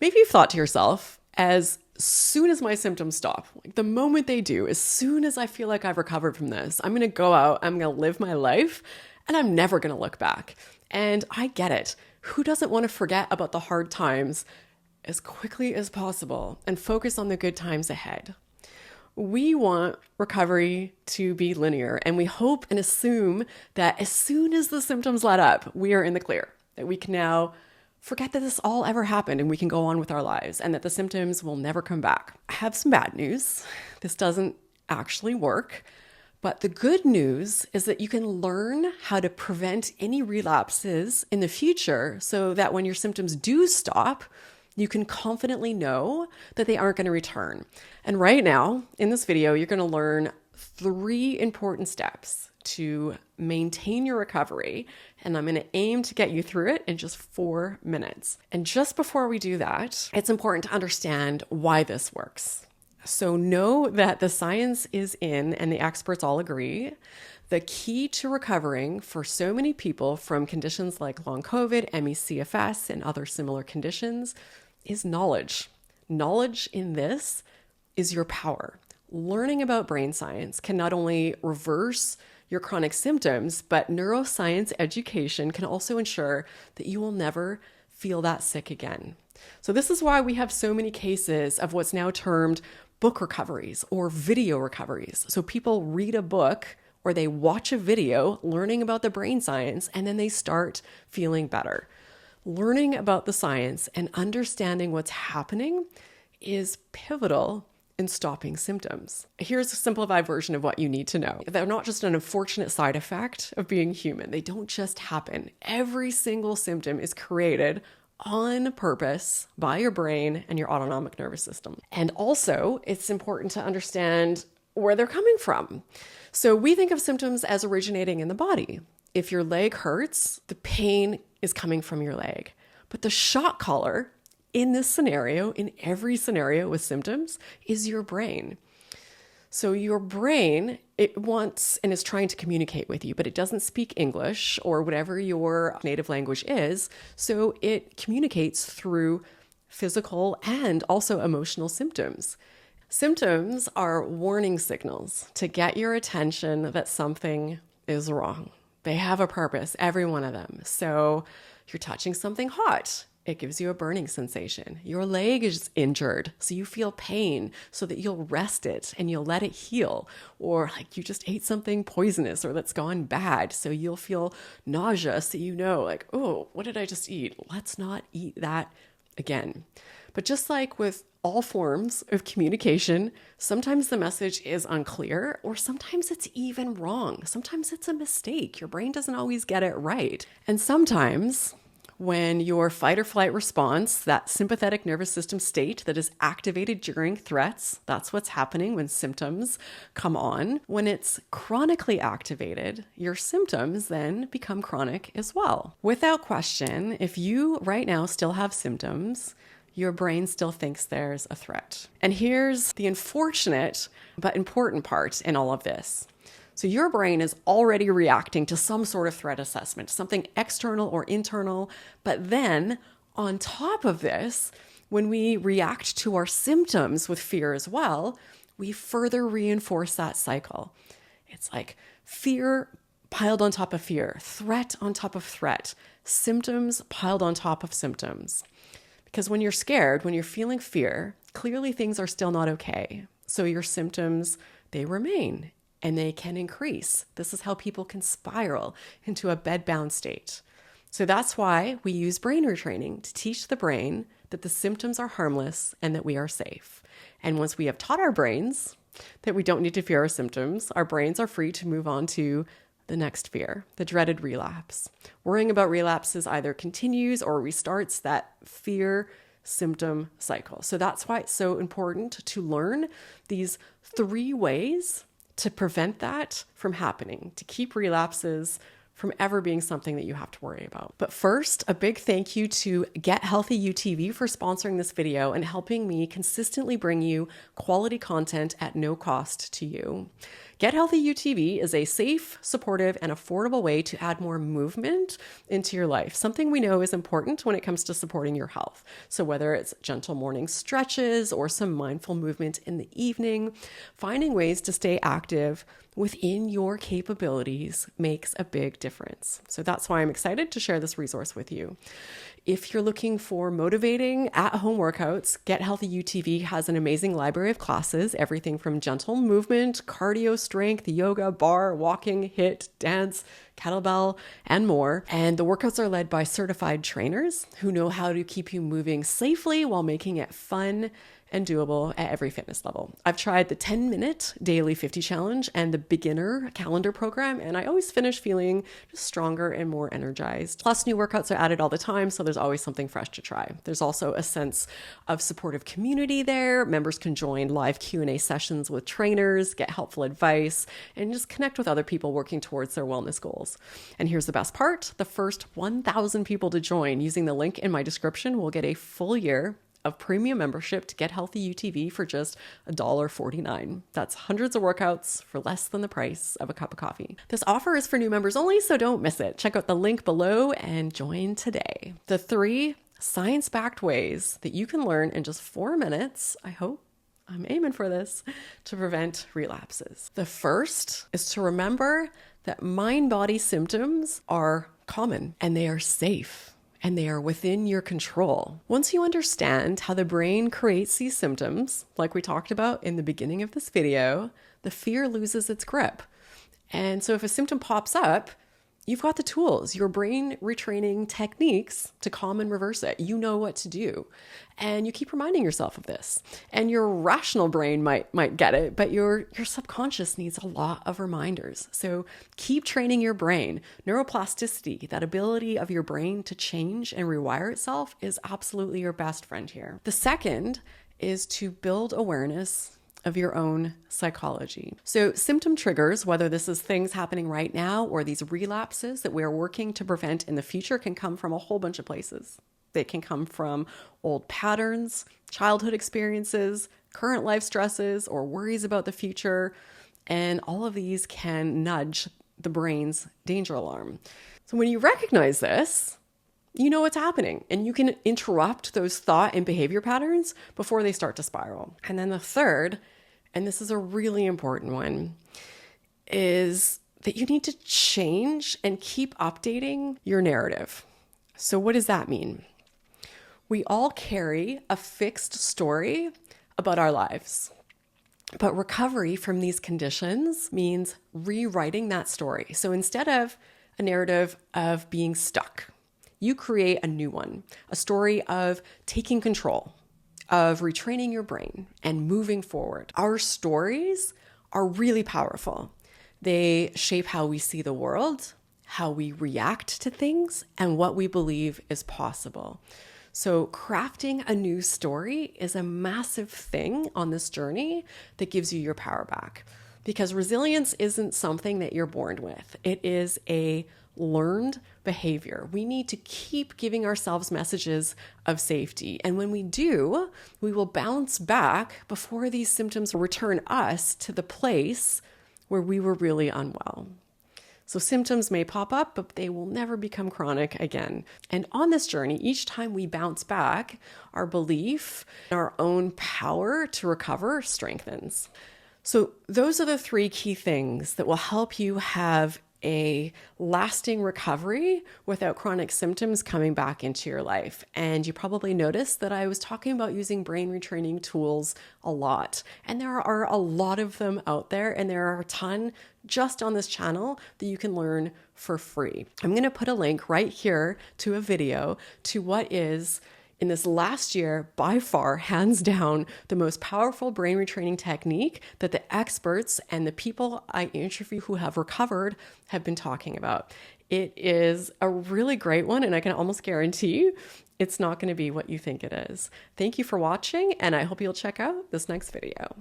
Maybe you've thought to yourself, as soon as my symptoms stop, like the moment they do, as soon as I feel like I've recovered from this, I'm going to go out, I'm going to live my life, and I'm never going to look back. And I get it. Who doesn't want to forget about the hard times as quickly as possible and focus on the good times ahead? We want recovery to be linear, and we hope and assume that as soon as the symptoms let up, we are in the clear, that we can now forget that this all ever happened and we can go on with our lives and that the symptoms will never come back. I have some bad news. This doesn't actually work. But the good news is that you can learn how to prevent any relapses in the future so that when your symptoms do stop, you can confidently know that they aren't going to return. And right now, in this video, you're going to learn 3 important steps to maintain your recovery. And I'm going to aim to get you through it in just 4 minutes. And just before we do that, it's important to understand why this works. So know that the science is in, and the experts all agree, the key to recovering for so many people from conditions like Long Covid, CFS, and other similar conditions is knowledge. Knowledge in this is your power. Learning about brain science can not only reverse your chronic symptoms, but neuroscience education can also ensure that you will never feel that sick again. So this is why we have so many cases of what's now termed book recoveries or video recoveries. So people read a book or they watch a video learning about the brain science, and then they start feeling better. Learning about the science and understanding what's happening is pivotal in stopping symptoms. Here's a simplified version of what you need to know. They're not just an unfortunate side effect of being human. They don't just happen. Every single symptom is created on purpose by your brain and your autonomic nervous system. And also, it's important to understand where they're coming from. So we think of symptoms as originating in the body. If your leg hurts, the pain is coming from your leg. But the shot caller in this scenario, in every scenario with symptoms, is your brain. So your brain, it wants and is trying to communicate with you, but it doesn't speak English or whatever your native language is. So it communicates through physical and also emotional symptoms. Symptoms are warning signals to get your attention that something is wrong. They have a purpose, every one of them. So you're touching something hot. It gives you a burning sensation. Your leg is injured, so you feel pain so that you'll rest it and you'll let it heal. Or like you just ate something poisonous or that's gone bad, so you'll feel nausea, so you know like, oh, what did I just eat? Let's not eat that again. But just like with all forms of communication, sometimes the message is unclear or sometimes it's even wrong. Sometimes it's a mistake. Your brain doesn't always get it right. And sometimes when your fight or flight response, that sympathetic nervous system state that is activated during threats, that's what's happening when symptoms come on. When it's chronically activated, your symptoms then become chronic as well. Without question, if you right now still have symptoms, your brain still thinks there's a threat. And here's the unfortunate but important part in all of this. So your brain is already reacting to some sort of threat assessment, something external or internal. But then on top of this, when we react to our symptoms with fear as well, we further reinforce that cycle. It's like fear piled on top of fear, threat on top of threat, symptoms piled on top of symptoms. Because when you're scared, when you're feeling fear, clearly things are still not okay. So your symptoms, they remain. And they can increase. This is how people can spiral into a bedbound state. So that's why we use brain retraining to teach the brain that the symptoms are harmless and that we are safe. And once we have taught our brains that we don't need to fear our symptoms, our brains are free to move on to the next fear, the dreaded relapse. Worrying about relapses either continues or restarts that fear symptom cycle. So that's why it's so important to learn these 3 ways to prevent that from happening, to keep relapses from ever being something that you have to worry about. But first, a big thank you to Get Healthy UTV for sponsoring this video and helping me consistently bring you quality content at no cost to you. Get Healthy UTV is a safe, supportive, and affordable way to add more movement into your life, something we know is important when it comes to supporting your health. So whether it's gentle morning stretches or some mindful movement in the evening, finding ways to stay active within your capabilities makes a big difference. So that's why I'm excited to share this resource with you. If you're looking for motivating at-home workouts, Get Healthy UTV has an amazing library of classes, everything from gentle movement, cardio, strength, yoga, bar, walking, HIIT, dance, kettlebell, and more. And the workouts are led by certified trainers who know how to keep you moving safely while making it fun and doable at every fitness level. I've tried the 10-minute daily 50 challenge and the beginner calendar program, and I always finish feeling just stronger and more energized. Plus, new workouts are added all the time, so there's always something fresh to try. There's also a sense of supportive community there. Members can join live Q&A sessions with trainers, get helpful advice, and just connect with other people working towards their wellness goals. And here's the best part. The first 1,000 people to join using the link in my description will get a full year of premium membership to Get Healthy UTV for just $1.49. That's hundreds of workouts for less than the price of a cup of coffee. This offer is for new members only, so don't miss it. Check out the link below and join today. The 3 science-backed ways that you can learn in just 4 minutes, I hope, I'm aiming for this, to prevent relapses. The first is to remember that mind-body symptoms are common and they are safe. And they are within your control. Once you understand how the brain creates these symptoms, like we talked about in the beginning of this video, the fear loses its grip. And so if a symptom pops up, you've got the tools, your brain retraining techniques to calm and reverse it. You know what to do. And you keep reminding yourself of this. And your rational brain might get it, but your subconscious needs a lot of reminders. So keep training your brain. Neuroplasticity, that ability of your brain to change and rewire itself, is absolutely your best friend here. The second is to build awareness of your own psychology. So symptom triggers, whether this is things happening right now or these relapses that we're working to prevent in the future, can come from a whole bunch of places. They can come from old patterns, childhood experiences, current life stresses, or worries about the future. And all of these can nudge the brain's danger alarm. So when you recognize this, you know what's happening, and you can interrupt those thought and behavior patterns before they start to spiral. And then the third, and this is a really important one, is that you need to change and keep updating your narrative. So what does that mean? We all carry a fixed story about our lives. But recovery from these conditions means rewriting that story. So instead of a narrative of being stuck, you create a new one, a story of taking control, of retraining your brain and moving forward. Our stories are really powerful. They shape how we see the world, how we react to things, and what we believe is possible. So crafting a new story is a massive thing on this journey that gives you your power back. Because resilience isn't something that you're born with. It is a learned behavior. We need to keep giving ourselves messages of safety. And when we do, we will bounce back before these symptoms return us to the place where we were really unwell. So symptoms may pop up, but they will never become chronic again. And on this journey, each time we bounce back, our belief in our own power to recover strengthens. So those are the 3 key things that will help you have a lasting recovery without chronic symptoms coming back into your life. And you probably noticed that I was talking about using brain retraining tools a lot. And there are a lot of them out there, and there are a ton just on this channel that you can learn for free. I'm going to put a link right here to a video to what is, in this last year, by far, hands down, the most powerful brain retraining technique that the experts and the people I interview who have recovered have been talking about. It is a really great one, and I can almost guarantee it's not going to be what you think it is. Thank you for watching, and I hope you'll check out this next video.